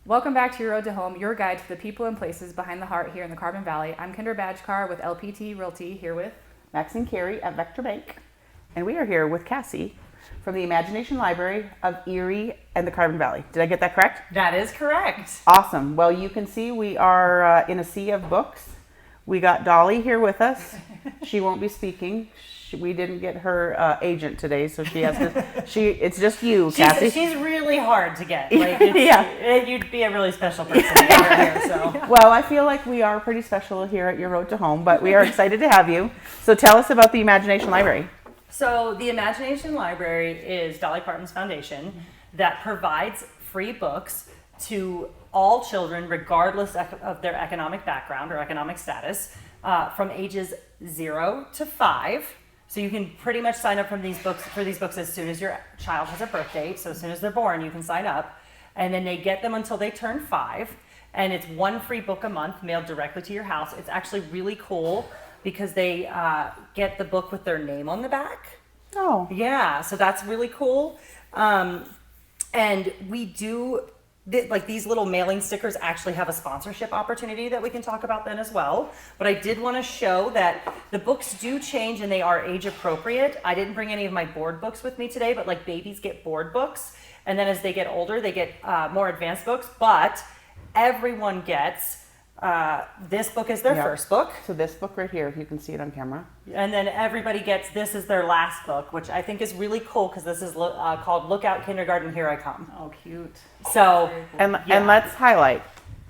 Welcome back to Your Road to Home, your guide to the people and places behind the heart here in the Carbon Valley. I'm Kendra Badgekar with LPT Realty, here with Max and Carrie at Vector Bank. And we are here with Cassie from the Imagination Library of Erie and the Carbon Valley. Did I get that correct? That is correct. Awesome. Well, you can see we are in a sea of books. We got Dolly here with us. She won't be speaking. We didn't get her agent today, so she has to. It's just you, Cassie. She's really hard to get. You'd be a really special person to get here. So. Well, I feel like we are pretty special here at Your Road to Home, but we are excited to have you. So tell us about the Imagination Library. So the Imagination Library is Dolly Parton's foundation that provides free books to all children, regardless of their economic background or economic status, from ages 0 to 5. So you can pretty much sign up for these books as soon as your child has a birth date. So as soon as they're born, you can sign up. And then they get them until they turn 5. And it's one free book a month mailed directly to your house. It's actually really cool because they get the book with their name on the back. Oh. Yeah, so that's really cool. And we do... these little mailing stickers actually have a sponsorship opportunity that we can talk about then as well. But I did want to show that the books do change and they are age appropriate. I didn't bring any of my board books with me today, but like babies get board books. And then as they get older, they get more advanced books. But everyone gets this book is their first book. So this book right here, if you can see it on camera. And then everybody gets this is their last book, which I think is really cool because this is called Look Out Kindergarten, Here I Come. Oh, cute. So, cool. And let's highlight,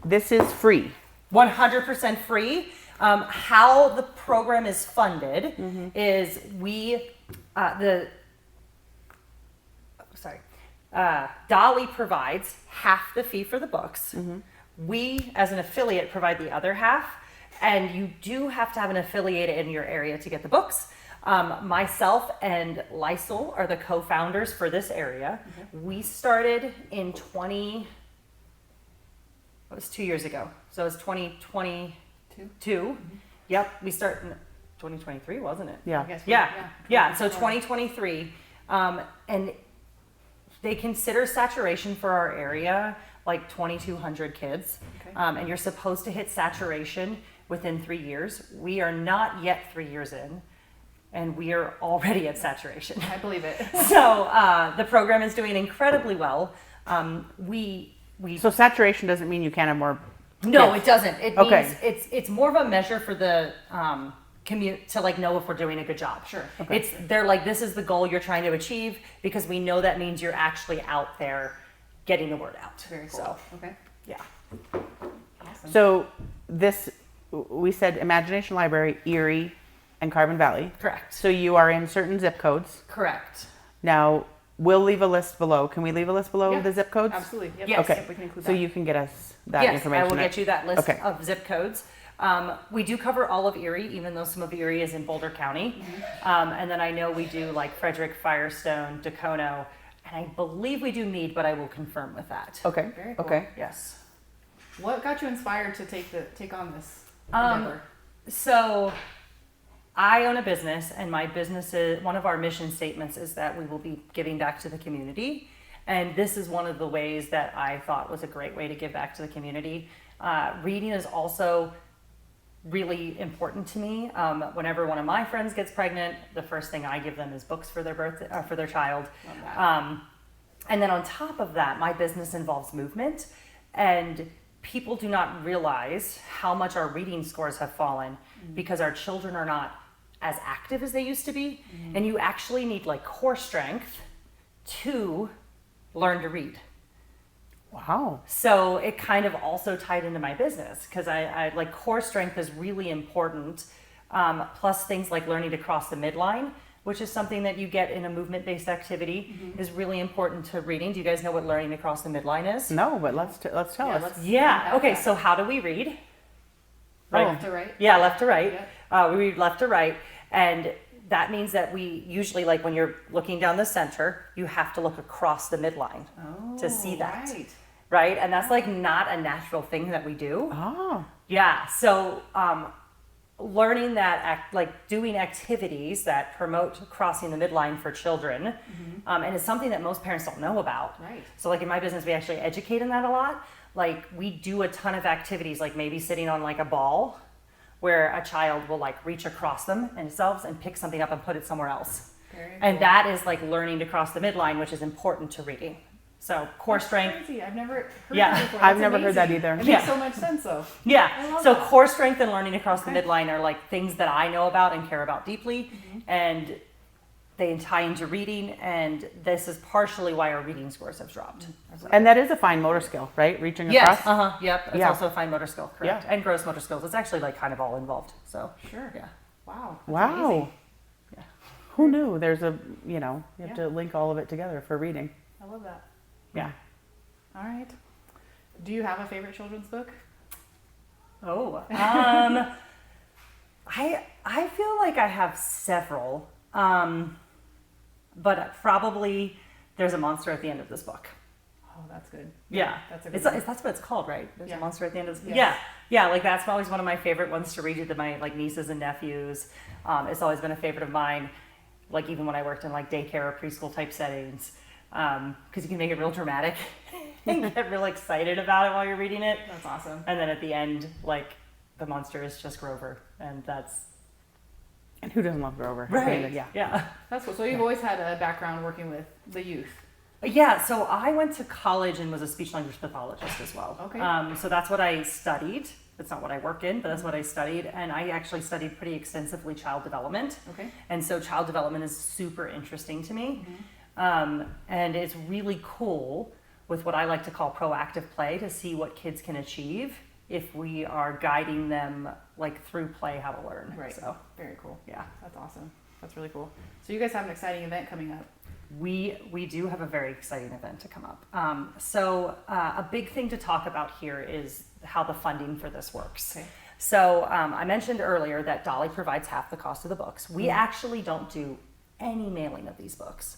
this is free. 100% free. How the program is funded is Dolly provides half the fee for the books. We, as an affiliate, provide the other half, and you do have to have an affiliate in your area to get the books. Myself and Lysol are the co-founders for this area. We started in 2 years ago. So it's 2022. Yep, we start in 2023, wasn't it? Yeah. I guess Yeah. So 2023. And they consider saturation for our area like 2,200 kids. Okay. And you're supposed to hit saturation within 3 years. We are not yet 3 years in, and we are already at saturation. I believe it. So the program is doing incredibly well. So saturation doesn't mean you can't have more. No, kids. it doesn't. It means it's more of a measure for the commute to like know if we're doing a good job. Sure. Okay. They're like, this is the goal you're trying to achieve because we know that means you're actually out there getting the word out. Very cool. So, Okay. yeah. Awesome. So we said Imagination Library, Erie, and Carbon Valley. Correct. So you are in certain zip codes. Correct. Now, we'll leave a list below. Can we leave a list below Yeah, the zip codes? Absolutely. Yep. Yes. Okay. Yep, we can include So that. you can get us that Yes, information. I will get you that list Okay. of zip codes. We do cover all of Erie, even though some of Erie is in Boulder County. And then I know we do like Frederick, Firestone, Dacono, and I believe we do Meade, but I will confirm with that. Okay. Very cool. Okay. Yes. What got you inspired to take on this Um, endeavor? So I own a business, and my business is one of our mission statements is that we will be giving back to the community. And this is one of the ways that I thought was a great way to give back to the community. Reading is also really important to me. Whenever one of my friends gets pregnant, the first thing I give them is books for their for their child. Love that. And then on top of that, my business involves movement, and people do not realize how much our reading scores have fallen because our children are not as active as they used to be. And you actually need like core strength to learn to read. Wow. So it kind of also tied into my business because I like core strength is really important. Plus things like learning to cross the midline, which is something that you get in a movement-based activity, is really important to reading. Do you guys know what learning to cross the midline is? No, but let's tell us. Yeah. Okay. So how do we read? Right. Left to right. Yeah, left to right. Yep. We read left to right, and that means that we usually, like when you're looking down the center, you have to look across the midline to see that. Right. Right? And that's like not a natural thing that we do. Oh. Yeah. So learning that, like doing activities that promote crossing the midline for children, and it's something that most parents don't know about. Right. So like in my business, we actually educate in that a lot. like we do a ton of activities, like maybe sitting on like a ball where a child will like reach across themselves and pick something up and put it somewhere else. Very And cool. that is like learning to cross the midline, which is important to reading. So core That's strength. crazy. I've never heard Yeah. that before. I've That's never heard that amazing. either. It makes Yeah. so much sense though. I Yeah. love So that. core strength and learning to cross the Okay. midline are like things that I know about and care about deeply. And they tie into reading. And this is partially why our reading scores have dropped. And that is a fine motor skill, right? Reaching Yes. across. Yep. It's Yeah. also a fine motor skill. Correct. Yeah. And gross motor skills. It's actually like kind of all involved. So Sure. yeah. Wow. That's Wow. amazing. Yeah. Who knew? There's a, you have Yeah. to link all of it together for reading. I love that. Yeah. All right. Do you have a favorite children's book? Oh, I feel like I have several, but probably there's a monster at the end of this book. Oh, that's good. Yeah, That's a good it's one. that's what it's called, right? There's Yeah. a monster at the end of this. Yes. Yeah, like that's always one of my favorite ones to read to my like nieces and nephews. It's always been a favorite of mine. Like even when I worked in like daycare or preschool type settings, because you can make it real dramatic and get real excited about it while you're reading it. That's awesome. And then at the end, like the monster is just Grover, and that's And who doesn't love Grover? right. Yeah. Yeah. That's cool. So you've always had a background working with the youth. Yeah. So I went to college and was a speech language pathologist as well. Okay. So that's what I studied. It's not what I work in, but that's what I studied, and I actually studied pretty extensively child development. Okay. And so child development is super interesting to me, Mm-hmm. and it's really cool with what I like to call proactive play to see what kids can achieve if we are guiding them like through play how to learn. Right. So Very cool. yeah, That's awesome. That's really cool. So you guys have an exciting event coming up. we do have a very exciting event to come up. A big thing to talk about here is how the funding for this works. Okay. So I mentioned earlier that Dolly provides half the cost of the books. We actually don't do any mailing of these books.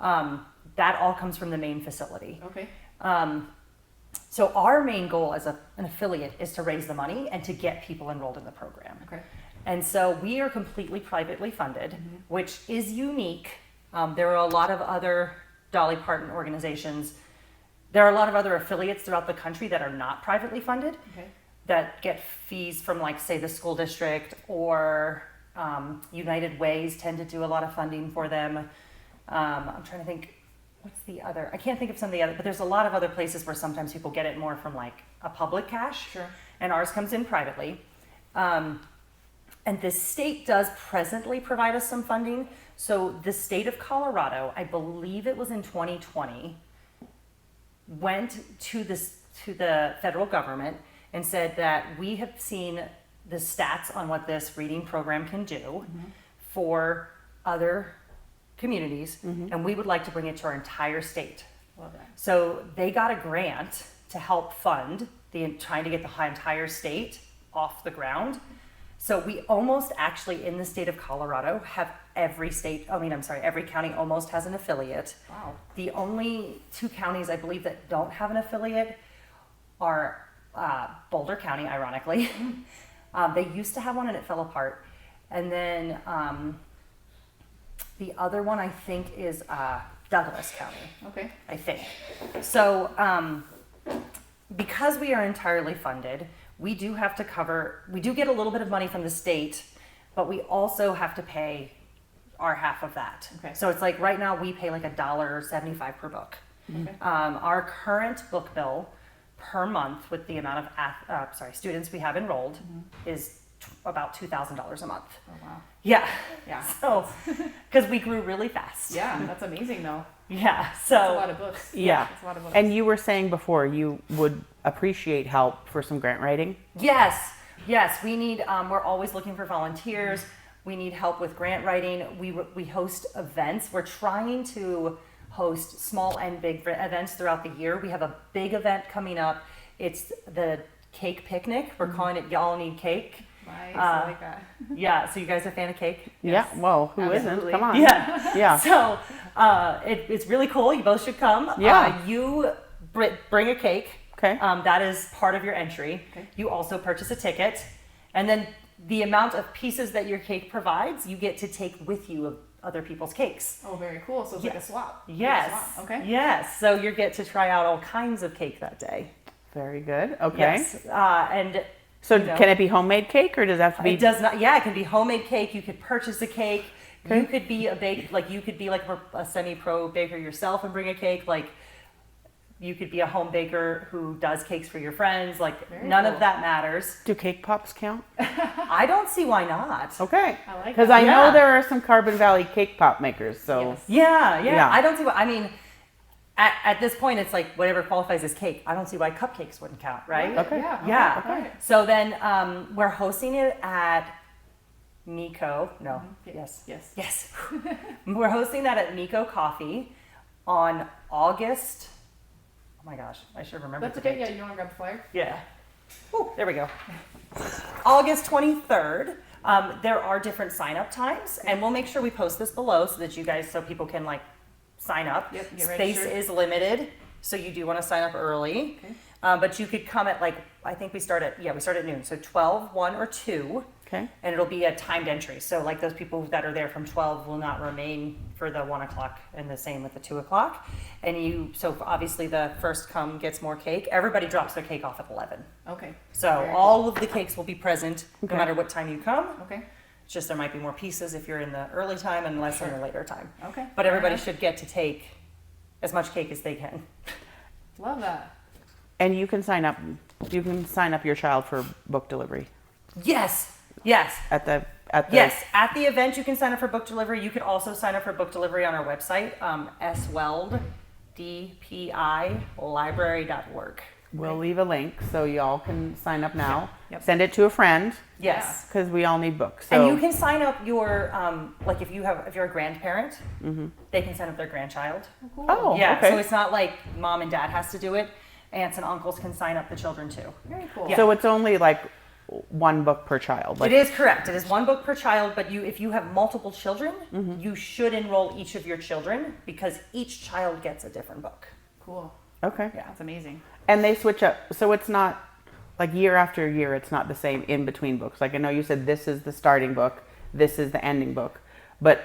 That all comes from the main facility. Okay. So our main goal as an affiliate is to raise the money and to get people enrolled in the program. Okay. And so we are completely privately funded, which is unique. There are a lot of other Dolly Parton organizations. There are a lot of other affiliates throughout the country that are not privately funded, Okay. that get fees from like say the school district, or United Ways tend to do a lot of funding for them. I'm trying to think, what's the other? I can't think of some of the other, but there's a lot of other places where sometimes people get it more from like a public cash. Sure. And ours comes in privately. And the state does presently provide us some funding. So the state of Colorado, I believe it was in 2020, went to the federal government and said that we have seen the stats on what this reading program can do for other communities, and we would like to bring it to our entire state. Love that. So they got a grant to help fund trying to get the entire state off the ground. So we almost actually in the state of Colorado have every county almost has an affiliate. Wow. The only two counties I believe that don't have an affiliate are Boulder County, ironically. They used to have one and it fell apart. And then the other one I think is Douglas County. Okay. I think. So, because we are entirely funded, we do get a little bit of money from the state, but we also have to pay our half of that. Okay. So it's like right now we pay like $1.75 per book. Okay. Our current book bill per month with the amount of students we have enrolled is about $2,000 a month. Oh wow. Yeah. Yeah. So, because we grew really fast. Yeah, that's amazing though. Yeah. So. That's a lot of books. Yeah. That's a lot of books. And you were saying before you would appreciate help for some grant writing. Yes, we need, we're always looking for volunteers. We need help with grant writing. We host events. We're trying to host small and big events throughout the year. We have a big event coming up. It's the cake picnic. We're calling it Y'all Need Cake. Nice. I like that. Yeah, so you guys are a fan of cake? Yeah. Well, who Absolutely. not? Come on. Yeah. Yeah. So it's really cool. You both should come. Yeah. You bring a cake. Okay. That is part of your entry. Okay. You also purchase a ticket, and then the amount of pieces that your cake provides, you get to take with you of other people's cakes. Oh, very cool. So it's like a swap. Yes. A swap. Okay. Yes. So you get to try out all kinds of cake that day. Very good. Okay. Yes. And So you know, can it be homemade cake or does it have to be? it does not. Yeah, it can be homemade cake. You could purchase a cake. Okay. You could be you could be like a semi-pro baker yourself and bring a cake. Like you could be a home baker who does cakes for your friends. Like Very none cool. of that matters. Do cake pops count? I don't see why not. Okay. I like Because that. I know Yeah. there are some Carbon Valley cake pop makers. So Yes. Yeah. Yeah. I don't see why. I mean, at this point, it's like whatever qualifies as cake. I don't see why cupcakes wouldn't count, right? Okay. Yeah. Yeah. All right. So then we're hosting it at Miko. No. Yes. Yes. Yes. We're hosting that at Miko Coffee on August. Oh my gosh, I should remember. That's the okay. date. Yeah, you want to grab the flyer? Yeah. Ooh, there we go. August 23rd. There are different sign-up times, and we'll make sure we post this below so that you guys, so people can like sign up. Yep, get Space registered. is limited, so you do want to sign up early. Okay. But you could come at like, I think we start at noon, so 12, 1, or 2. okay. And it'll be a timed entry. So like those people that are there from 12 will not remain for the 1 o'clock, and the same with the 2 o'clock. And so obviously the first come gets more cake. Everybody drops their cake off at 11. Okay. So Very all of the cakes will be present Okay. no matter what time you come. Okay. It's just there might be more pieces if you're in the early time and less in the later time. Okay. But everybody Fair should get to take as much cake as they can. enough. Love that. And you can sign up. You can sign up your child for book delivery Yes. Yes. at the. Yes, at the event you can sign up for book delivery. You can also sign up for book delivery on our website, sveldlibrary.org. We'll leave a link so y'all can sign up now. Yep. Send it to a friend Yes. because we all need books. So And you can sign up your like if you're a grandparent, they can sign up their grandchild. Cool. Oh, Yeah, okay. so it's not like mom and dad has to do it. Aunts and uncles can sign up the children too. Very cool. Yeah. So it's only like one book per child. Like, It is correct. It is one book per child, but if you have multiple children, you should enroll each of your children because each child gets a different book. Cool. Okay. Yeah. That's amazing. And they switch up. So it's not like year after year, it's not the same in between books. Like I know you said this is the starting book, this is the ending book, but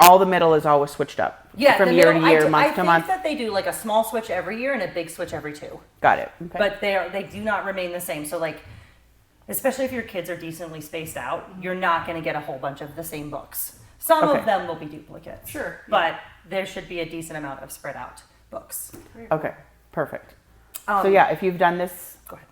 all the middle is always switched up. Yeah, From the year middle- to year, I month to think month. that they do like a small switch every year and a big switch every 2. Got it. Okay. But they do not remain the same. So like, especially if your kids are decently spaced out, you're not going to get a whole bunch of the same books. Some Okay. of them will be duplicates. Sure. But there should be a decent amount of spread out books. Very cool. Okay. Perfect. Um, So yeah, if you've done this Go ahead.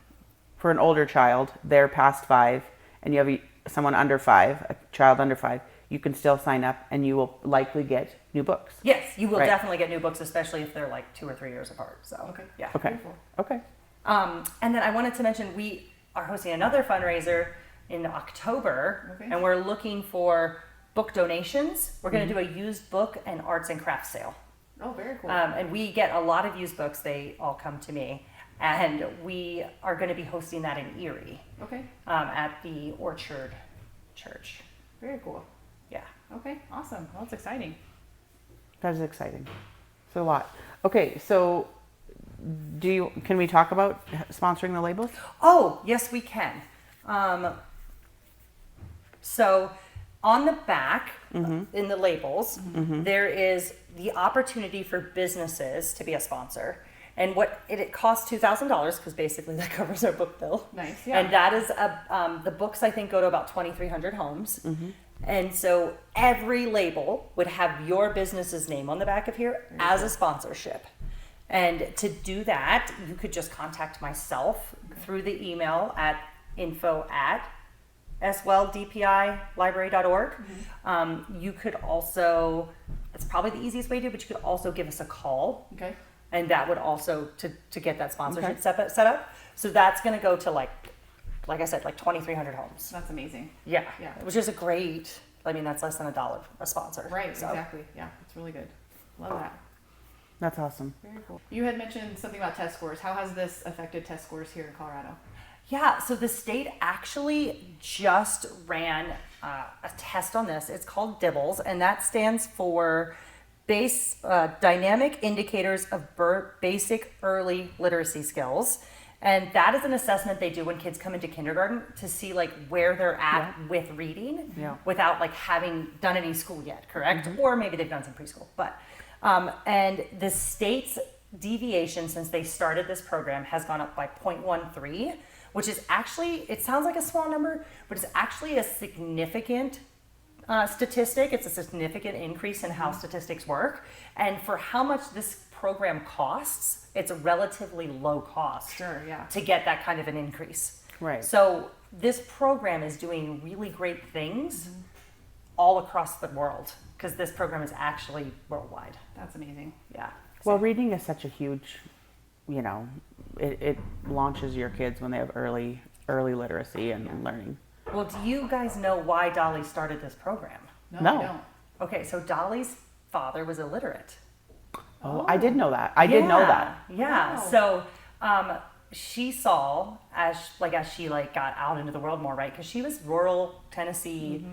for an older child, they're past 5, and you have someone under 5, a child under 5, you can still sign up, and you will likely get new books. Yes, you will Right. definitely get new books, especially if they're like 2 or 3 years apart. So Okay. yeah. Okay. Beautiful. Okay. And then I wanted to mention we are hosting another fundraiser in October, Okay. and we're looking for book donations. We're going to do a used book and arts and crafts sale. Oh, very cool. And we get a lot of used books. They all come to me. And we are going to be hosting that in Erie Okay. at the Orchard Church. Very cool. Yeah. Okay. Awesome. Well, that's exciting. That is exciting. It's a lot. Okay, so can we talk about sponsoring the labels? Oh, yes, we can. So on the back, in the labels, there is the opportunity for businesses to be a sponsor. And what it costs $2,000 because basically that covers our book bill. Nice. Yeah. And that is the books I think go to about 2,300 homes. And so every label would have your business's name on the back of here as a sponsorship. And to do that, you could just contact myself through the email at info@sveldlibrary.org. You could also, it's probably the easiest way to do, but you could also give us a call. Okay. And that would also, to get that sponsorship Okay. set up. So that's going to go to like I said, like 2,300 homes. That's amazing. Yeah. Yeah. Which is a great, I mean, that's less than $1 a sponsor. Right. So, Exactly. Yeah. It's really good. Love that. That's awesome. Very cool. You had mentioned something about test scores. How has this affected test scores here in Colorado? Yeah, so the state actually just ran a test on this. It's called DIBBLS, and that stands for Dynamic Indicators of Basic Early Literacy Skills. And that is an assessment they do when kids come into kindergarten to see like where they're at with reading without like having done any school yet, correct? Or maybe they've done some preschool. But and the state's deviation since they started this program has gone up by 0.13, which is actually, it sounds like a small number, but it's actually a significant statistic. It's a significant increase in how statistics work. And for how much this program costs, it's a relatively low cost Sure, yeah. to get that kind of an increase. Right. So this program is doing really great things all across the world because this program is actually worldwide. That's amazing. Yeah. Well, reading is such a huge, it launches your kids when they have early literacy and learning. Well, do you guys know why Dolly started this program? No. I don't. Okay, so Dolly's father was illiterate. Oh, I did know that. I did know that. Yeah. Wow. So she saw as she got out into the world more, right? Because she was rural Tennessee,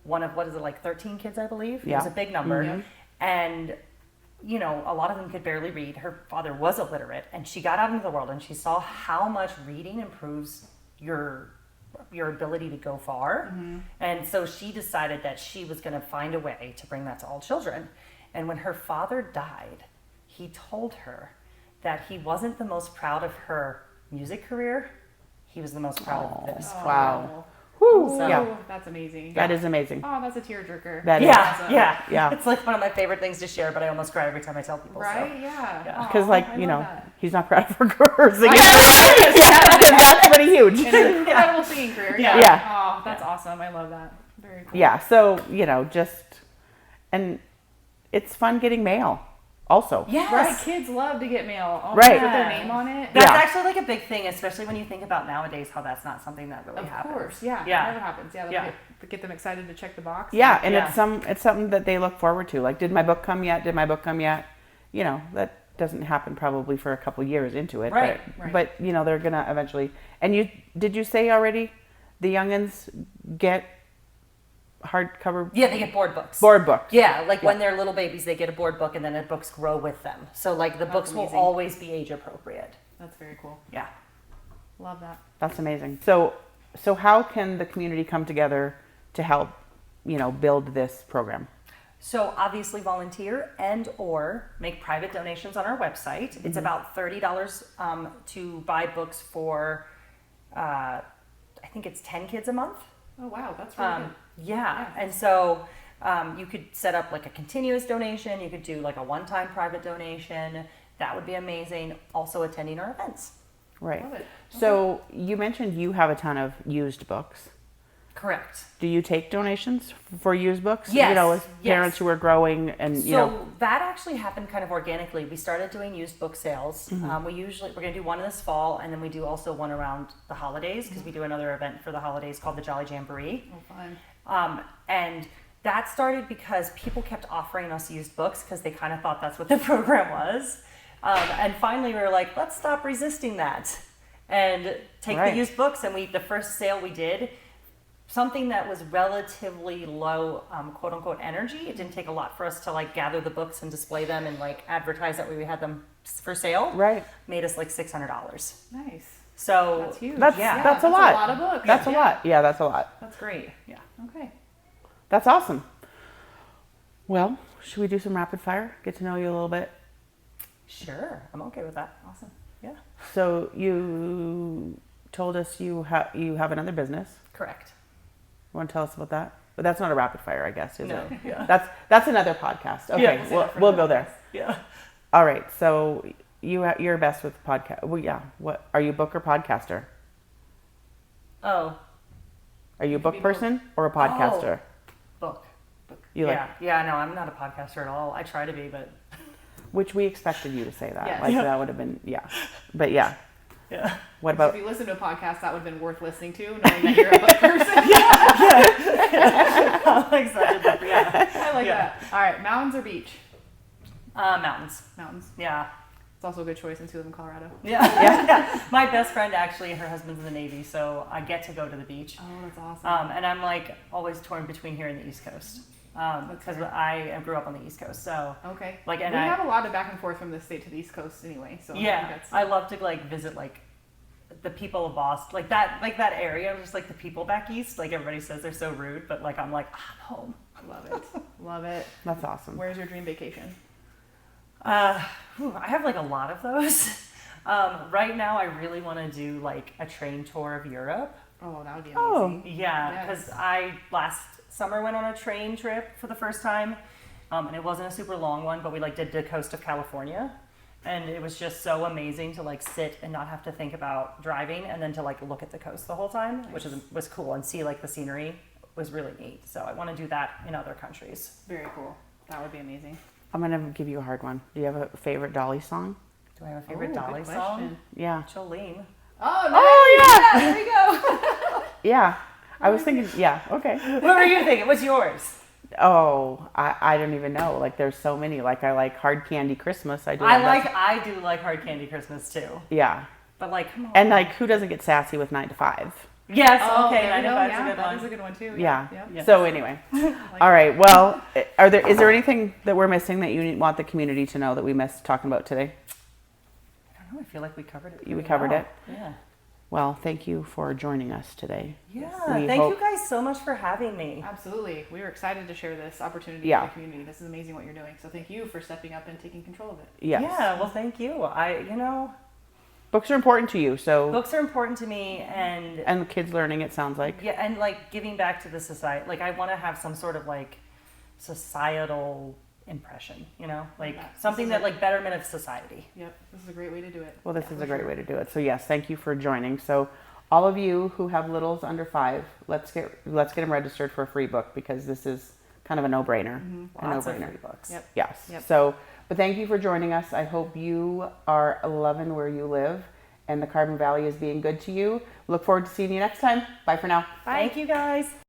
one of 13 kids, I believe. Yeah. It was a big number, Mhm. and a lot of them could barely read. Her father was illiterate, and she got out into the world and she saw how much reading improves your ability to go far. And so she decided that she was going to find a way to bring that to all children. And when her father died, he told her that he wasn't the most proud of her music career. He was the most proud of this. Oh, Wow. Whew. So, Yeah. that's amazing. That is amazing. Oh, that's a tearjerker. That is. Yeah, awesome. yeah. Yeah. It's like one of my favorite things to share, but I almost cry every time I tell people. Right? So. Yeah. Yeah. Because, Aw, I love that. he's not proud of her singing. Yeah. That's pretty huge. An incredible singing career. Yeah. Yeah. Oh, that's awesome. I love that. Very cool. Yeah, so, and it's fun getting mail also. Yes. Right. Kids love to get mail. Oh, Right. Put their name on it. That's Yeah. actually like a big thing, especially when you think about nowadays how that's not something that really Of happens. course. Yeah. Yeah. It never happens. Yeah. Yeah. Get them excited to check the box. Yeah, and Yeah. it's something that they look forward to. Like, did my book come yet? Did my book come yet? That doesn't happen probably for a couple years into it. Right, right. But they're gonna eventually. And did you say already the youngins get hardcover Yeah, they get board books. board books? Yeah, when they're little babies, they get a board book, and then the books grow with them. So the books will amazing. always be age appropriate. That's very cool. Yeah. Love that. That's amazing. So how can the community come together to help, build this program? So obviously volunteer and or make private donations on our website. It's about $30 to buy books for, I think it's 10 kids a month. Oh wow, that's really good. Yeah, and so you could set up a continuous donation. You could do a one-time private donation. That would be amazing. Also attending our events. Right. Love it. So you mentioned you have a ton of used books. Correct. Do you take donations for used books? Yes, As parents yes. who are growing and, So that actually happened kind of organically. We started doing used book sales. We're going to do one this fall, and then we do also one around the holidays because we do another event for the holidays called the Jolly Jamboree. Oh, fun. And that started because people kept offering us used books because they kind of thought that's what the program was. And finally we were like, let's stop resisting that and take Right. the used books. And the first sale we did, something that was relatively low, quote unquote, energy. It didn't take a lot for us to gather the books and display them and advertise that we had them for sale. Right. Made us $600. Nice. So That's huge. That's Yeah, that's a lot. a lot of books. That's a Yeah. lot. Yeah, that's a lot. That's great. yeah. Okay. That's awesome. Well, should we do some rapid fire? Get to know you a little bit. Sure. I'm okay with that. Awesome. Yeah. So you told us you have another business. Correct. Want to tell us about that? But that's not a rapid fire, I guess, is No. it? Yeah. That's another podcast. Okay, Yeah, we'll go there. Yeah. All right. So you're best with podcast. Well, yeah. What are you, book or podcaster? Oh, Are you a could book be both. person or a podcaster? book. You yeah. Yeah. No, I'm not a podcaster at all. I try to be, but which we expected you to say that. Yes. Like Yeah. that would have been But yeah. yeah. What So about if you listen to a podcast, that would have been worth listening to, knowing that you're a book person. I'm excited. But yeah. I like Yeah. that. All right, mountains or beach? Mountains. Mountains. Yeah. It's also a good choice since you live in Colorado. Yeah. Yeah. My best friend actually, her husband's in the Navy, so I get to go to the beach. Oh, that's awesome. And I'm always torn between here and the East Coast. Because I grew up on the East Coast, so Okay. and we have a lot of back and forth from the state to the East Coast anyway. So I think yeah, that's, I love to visit the people of Boston, that area, just the people back east. Everybody says they're so rude, but I'm home. love it. Love it. that's awesome. Where's your dream vacation? I have like a lot of those. Right now, I really want to do like a train tour of Europe. Oh, that would be Oh. amazing. Yeah, Yes. because I last summer went on a train trip for the first time, and it wasn't a super long one, but we like did the coast of California, and it was just so amazing to like sit and not have to think about driving, and then to like look at the coast the whole time, which was cool, and see like the scenery was really neat. So I want to do that in other countries. Very cool. That would be amazing. I'm gonna give you a hard one. Do you have a favorite Dolly song? Do I have a favorite Ooh, Dolly good song? question. Yeah. Jolene. Oh, nice. Oh, yeah. There we go. Yeah. I was thinking, yeah, okay. What were you thinking? What's yours? Oh, I don't even know. Like, there's so many. Like, I like Hard Candy Christmas. I do. I do like Hard Candy Christmas too. Yeah. But like, come on. And like, who doesn't get sassy with 9 to 5? Yes, Oh, okay, there we 9 to go. 5 is Yeah, a good that one. is a good one too. Yeah. Yes. So anyway, all right. Well, is there anything that we're missing that you want the community to know that we missed talking about today? I don't know, I feel like we covered it. We pretty covered well. it? Yeah. Well, thank you for joining us today. Yeah. We Thank hope- you guys so much for having me. Absolutely. We were excited to share this opportunity Yeah. with the community. This is amazing what you're doing. So thank you for stepping up and taking control of it. Yes. Yeah, well, thank you. Books are important to you, so Books are important to me, and and the kids learning. It sounds like. yeah, and like giving back to the society. Like I want to have some sort of like societal impression, like Yeah, something this is that a- like betterment of society. Yep. This is a great way to do it. Well, this Yeah, is for a great sure. way to do it. So yes, thank you for joining. So all of you who have littles under 5, let's get them registered for a free book because this is kind of a no-brainer. A Lots of no-brainer. free books. Yep. Yes. Yep. So, but thank you for joining us. I hope you are loving where you live and the Carbon Valley is being good to you. Look forward to seeing you next time. Bye for now. Thank you guys.